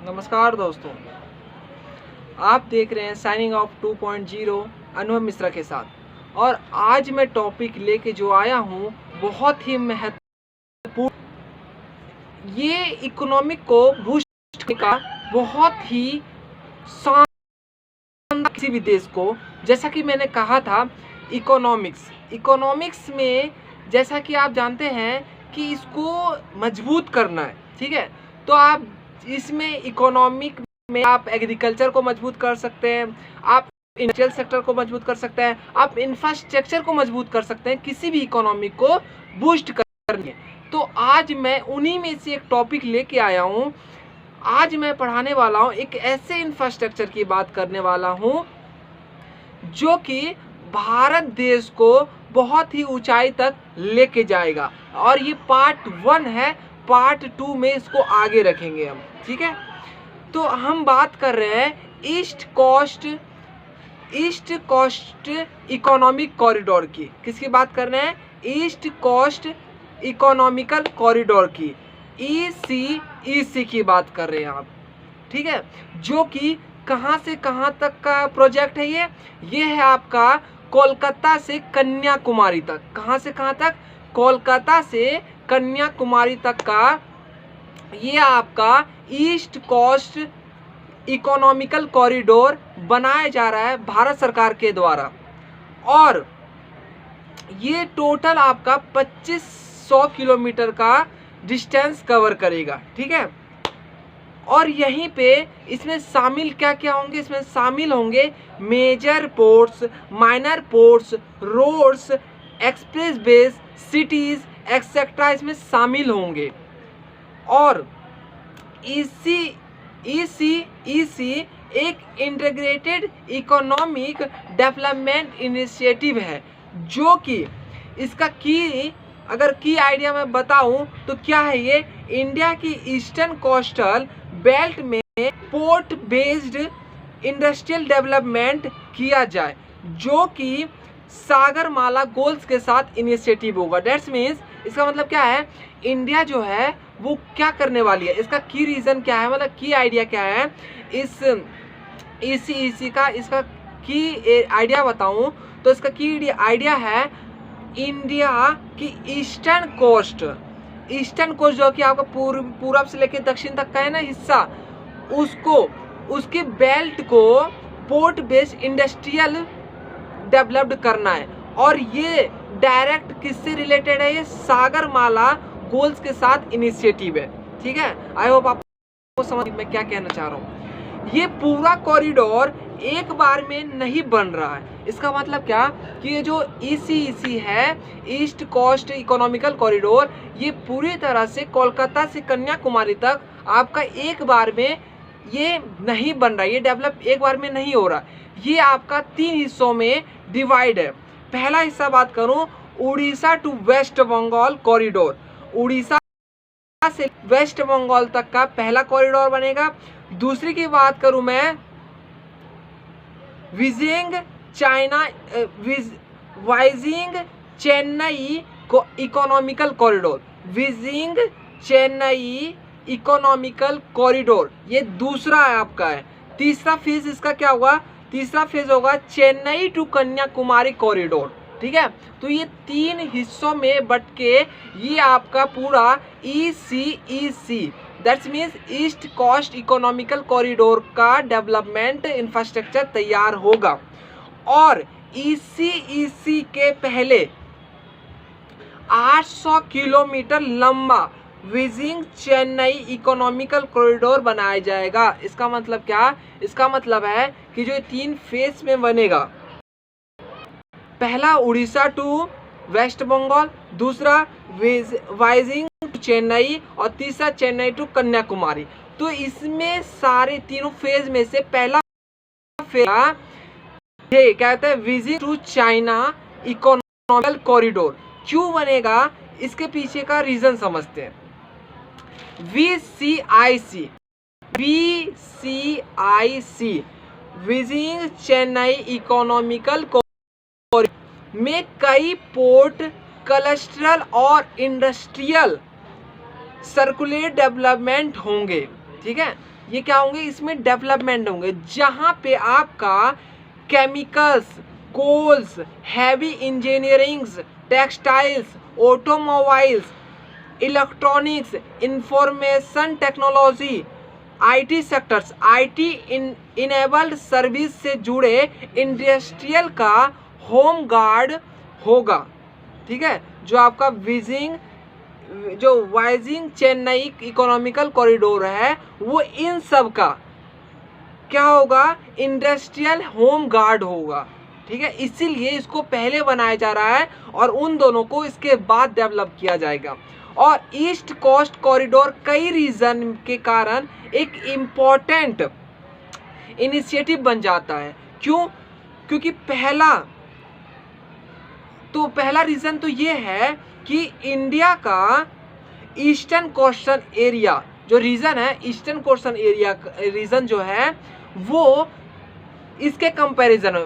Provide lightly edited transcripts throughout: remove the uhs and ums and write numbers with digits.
नमस्कार दोस्तों, आप देख रहे हैं साइनिंग ऑफ 2.0 अनुभव मिश्रा के साथ। और आज मैं टॉपिक लेके जो आया हूँ बहुत ही महत्वपूर्ण, ये इकोनॉमिक को बूस्ट करने का बहुत ही शानदार किसी भी देश को। जैसा कि मैंने कहा था इकोनॉमिक्स में जैसा कि आप जानते हैं कि इसको मजबूत करना है, ठीक है। तो आप इसमें इकोनॉमिक में आप एग्रीकल्चर को मजबूत कर सकते हैं, आप इंडस्ट्रियल सेक्टर को मजबूत कर सकते हैं, आप इंफ्रास्ट्रक्चर को मजबूत कर सकते हैं, किसी भी इकोनॉमी को बूस्ट करने। तो आज मैं उन्हीं में से एक टॉपिक लेके आया हूँ। आज मैं पढ़ाने वाला हूँ, एक ऐसे इंफ्रास्ट्रक्चर की बात करने वाला हूँ जो कि भारत देश को बहुत ही ऊंचाई तक लेके जाएगा। और ये पार्ट 1 है, पार्ट 2 में इसको आगे रखेंगे हम, ठीक है। तो हम बात कर रहे हैं ईस्ट कोस्ट इकोनॉमिक कॉरिडोर की। किसकी बात कर रहे हैं? ईस्ट कोस्ट इकोनॉमिकल कॉरिडोर की, ECEC की बात कर रहे हैं आप, ठीक है। जो कि कहाँ से कहाँ तक का प्रोजेक्ट है? ये है आपका कोलकाता से कन्याकुमारी तक। कहाँ से कहाँ तक? कोलकाता से कन्याकुमारी तक का ये आपका ईस्ट कोस्ट इकोनॉमिकल कॉरिडोर बनाया जा रहा है भारत सरकार के द्वारा। और ये टोटल आपका 2500 किलोमीटर का डिस्टेंस कवर करेगा, ठीक है। और यहीं पे इसमें शामिल क्या क्या होंगे? इसमें शामिल होंगे major ports, minor ports, roads, expressways, cities etcetera इसमें शामिल होंगे। और ECEC एक इंटीग्रेटेड इकोनॉमिक डेवलपमेंट इनिशिएटिव है, जो कि इसका अगर की आइडिया मैं बताऊं तो क्या है? ये इंडिया की ईस्टर्न कोस्टल बेल्ट में पोर्ट बेस्ड इंडस्ट्रियल डेवलपमेंट किया जाए, जो कि सागरमाला गोल्स के साथ इनिशिएटिव होगा। दैट्स मीन्स इसका मतलब क्या है? इंडिया जो है वो क्या करने वाली है, इसका की रीज़न क्या है, मतलब की आइडिया क्या है? इस ECEC का इसका की आइडिया बताऊं तो इसका की आइडिया है इंडिया की ईस्टर्न कोस्ट जो कि आपका पूर्व से लेकर दक्षिण तक का है ना हिस्सा, उसके बेल्ट को पोर्ट बेस्ड इंडस्ट्रियल डेवलप्ड करना है। और ये डायरेक्ट किससे रिलेटेड है? ये सागरमाला गोल्स के साथ इनिशिएटिव है, ठीक है। आई होप आपको समझ मैं क्या कहना चाह रहा हूँ। ये पूरा कॉरिडोर एक बार में नहीं बन रहा है। इसका मतलब क्या कि ये जो ECEC है, ईस्ट कोस्ट इकोनॉमिकल कॉरिडोर, ये पूरी तरह से कोलकाता से कन्याकुमारी तक आपका एक बार में ये नहीं बन रहा है, ये डेवलप एक बार में नहीं हो रहा। ये आपका 3 हिस्सों में डिवाइड है। पहला हिस्सा बात करूं, उड़ीसा टू वेस्ट बंगाल कॉरिडोर। उड़ीसा से वेस्ट बंगाल तक का पहला कॉरिडोर बनेगा। दूसरी की बात करूं मैं, वाइजिंग चेन्नई को economical corridor, wheezing Chennai economical corridor, ये दूसरा है आपका है। तीसरा फेज इसका क्या होगा? तीसरा फेज होगा चेन्नई टू कन्याकुमारी कॉरिडोर, ठीक है। तो ये 3 हिस्सों में बट के ये आपका पूरा ECEC that's means east coast economical corridor का डेवलपमेंट इंफ्रास्ट्रक्चर तैयार होगा। और ECEC के पहले 800 किलोमीटर लंबा विजिंग चेन्नई इकोनॉमिकल कॉरिडोर बनाया जाएगा। इसका मतलब क्या? इसका मतलब है कि जो 3 फेज में बनेगा, पहला उड़ीसा टू वेस्ट बंगाल, दूसरा वाइजिंग टू चेन्नई और तीसरा चेन्नई टू कन्याकुमारी। तो इसमें सारे तीनों फेज में से पहला फेज ये कहते हैं Vizag to China economical corridor. क्यों बनेगा? इसके पीछे का रीजन समझते हैं। VCIC Vizag Chennai economical corridor में कई पोर्ट, क्लस्टरल और इंडस्ट्रियल सर्कुलेट डेवलपमेंट होंगे, ठीक है। ये क्या होंगे, इसमें डेवलपमेंट होंगे, जहाँ पे आपका chemicals, coals, heavy engineerings, textiles, automobiles, electronics, information technology, IT sectors, IT enabled service से जुड़े इंडस्ट्रियल का होम गार्ड होगा। ठीक है, जो आपका वाइजिंग चेन्नई इकोनॉमिकल कॉरिडोर है वो इन सब का क्या होगा, इंडस्ट्रियल होम गार्ड होगा। ठीक है, इसीलिए इसको पहले बनाया जा रहा है और उन दोनों को इसके बाद डेवलप किया जाएगा। और ईस्ट कोस्ट कॉरिडोर कई रीजन के कारण एक इम्पोर्टेंट इनिशिएटिव बन जाता है। क्यों? क्योंकि पहला रीजन तो ये है कि इंडिया का ईस्टर्न कोस्टल एरिया जो रीजन है, ईस्टर्न कोस्टल एरिया रीजन जो है वो इसके कंपैरिजन में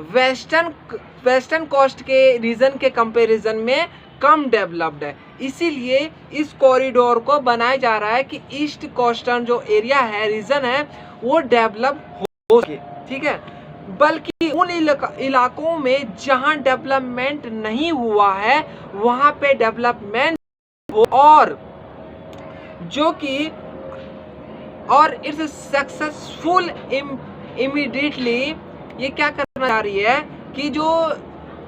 वेस्टर्न कोस्ट के रीजन के कंपैरिजन में कम डेवलप्ड है। इसीलिए इस कॉरिडोर को बनाया जा रहा है कि ईस्ट कोस्टर्न जो एरिया है, रीजन है, वो डेवलप हो सके। ठीक है, बल्कि उन इलाकों में जहां डेवलपमेंट नहीं हुआ है वहां पे डेवलपमेंट हो, और जो कि और इट्स सक्सेसफुल इमीडिएटली ये क्या करना चाह रही है कि जो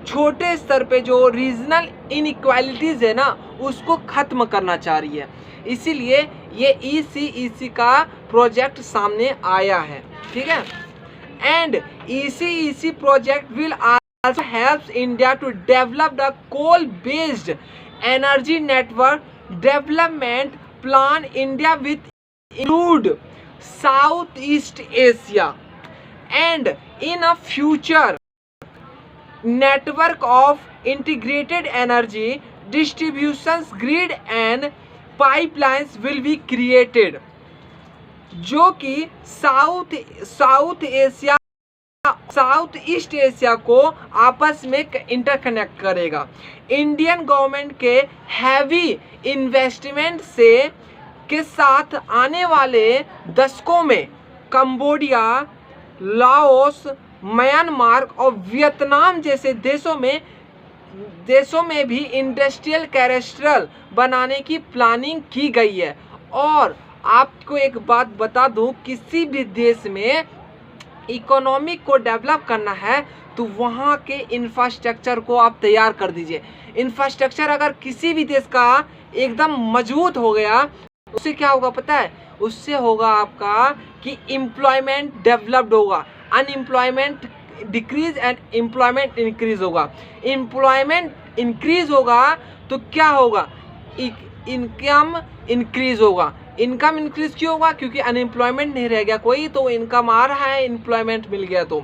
छोटे स्तर पे जो रीजनल इनइक्वालिटीज है ना उसको खत्म करना चाह रही है। इसीलिए ये ECEC का प्रोजेक्ट सामने आया है। ठीक है, and ECEC project will also help India to develop the coal based energy network development plan India with include Southeast Asia and in a future network of integrated energy distributions grid and pipelines will be created, जो कि south east Asia को आपस में interconnect करेगा। Indian government के heavy investment से के साथ आने वाले दशकों में कंबोडिया, लाओस, म्यांमार और वियतनाम जैसे देशों में भी इंडस्ट्रियल कैरेस्ट्रल बनाने की प्लानिंग की गई है। और आपको एक बात बता दूं, किसी भी देश में इकोनॉमी को डेवलप करना है तो वहाँ के इंफ्रास्ट्रक्चर को आप तैयार कर दीजिए। इंफ्रास्ट्रक्चर अगर किसी भी देश का एकदम मजबूत हो गया, उससे क्या होगा पता है? उससे होगा आपका कि एम्प्लॉयमेंट डेवलप्ड होगा, unemployment decrease and employment increase होगा। एम्प्लॉयमेंट इंक्रीज होगा तो क्या होगा? इनकम इंक्रीज होगा। इनकम इंक्रीज क्यों होगा? क्योंकि अनएम्प्लॉयमेंट नहीं रह गया कोई, तो इनकम आ रहा है, एम्प्लॉयमेंट मिल गया, तो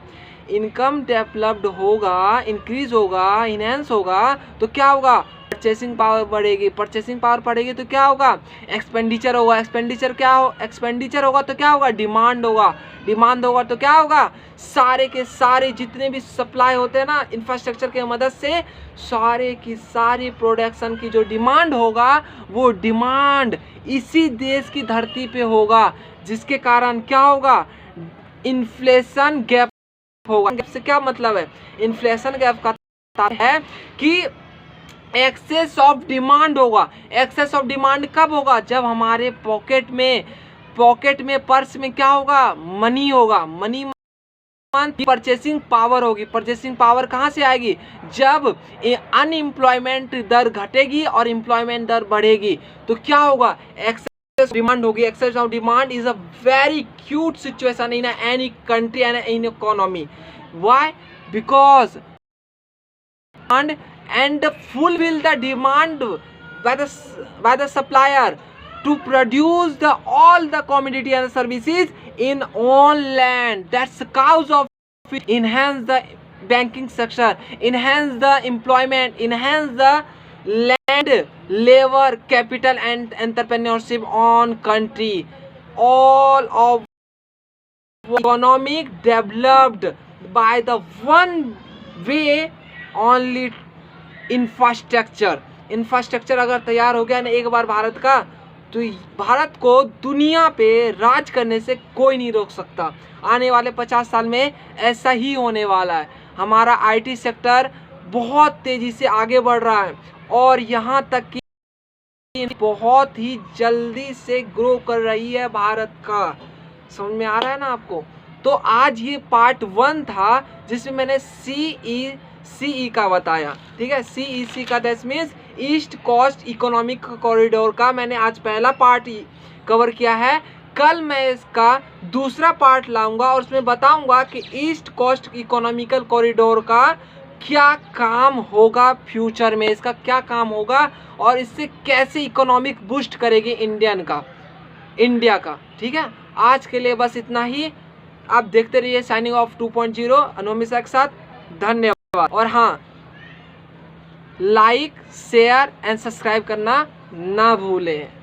इनकम डेवलप्ड होगा, इंक्रीज होगा, इनहेंस होगा, तो क्या होगा? परचेसिंग पावर बढ़ेगी। परचेसिंग पावर बढ़ेगी तो क्या होगा? एक्सपेंडिचर होगा। एक्सपेंडिचर होगा तो क्या होगा? डिमांड होगा। डिमांड होगा तो क्या होगा? सारे के सारे जितने भी सप्लाई होते हैं ना इंफ्रास्ट्रक्चर के मदद से, सारे की सारी प्रोडक्शन की जो डिमांड होगा वो डिमांड इसी देश की धरती पे होगा, जिसके कारण क्या होगा? इन्फ्लेशन गैप होगा। गैप से क्या मतलब है? इन्फ्लेशन गैप का है कि एक्सेस ऑफ डिमांड होगा। एक्सेस ऑफ डिमांड कब होगा? जब हमारे पॉकेट में पर्स में क्या होगा? मनी होगा। मनी की परचेसिंग पावर होगी। परचेसिंग पावर कहाँ से आएगी? जब अनएम्प्लॉयमेंट दर घटेगी और एम्प्लॉयमेंट दर बढ़ेगी तो क्या होगा? एक्सेस डिमांड होगी। Excess of demand is a very cute situation in any country and in economy. Why? Because and fulfill the demand by the supplier to produce all the commodity and services in own land. That's the cause of it. Enhance the banking sector, enhance the employment, enhance the land, labor, capital and entrepreneurship on country. All of economic developed by the one way only infrastructure अगर तैयार हो गया ना एक बार भारत का, तो भारत को दुनिया पे राज करने से कोई नहीं रोक सकता। आने वाले 50 साल में ऐसा ही होने वाला है। हमारा आईटी सेक्टर बहुत तेज़ी से आगे बढ़ रहा है और यहाँ तक कि बहुत ही जल्दी से ग्रो कर रही है भारत का। समझ में आ रहा है ना आपको? तो आज ये पार्ट 1 था जिसमें मैंने CECE का बताया, ठीक है। CEC का that means east coast economic corridor का मैंने आज पहला पार्ट कवर किया है। कल मैं इसका दूसरा पार्ट लाऊंगा और उसमें बताऊंगा कि ईस्ट कोस्ट इकोनॉमिकल कॉरिडोर का क्या काम होगा, फ्यूचर में इसका क्या काम होगा और इससे कैसे इकोनॉमिक बूस्ट करेगी इंडिया का, ठीक है। आज के लिए बस इतना ही। आप देखते रहिए साइनिंग ऑफ 2.0 अनोमिसा के साथ। धन्यवाद। और हाँ, लाइक शेयर एंड सब्सक्राइब करना ना भूलें।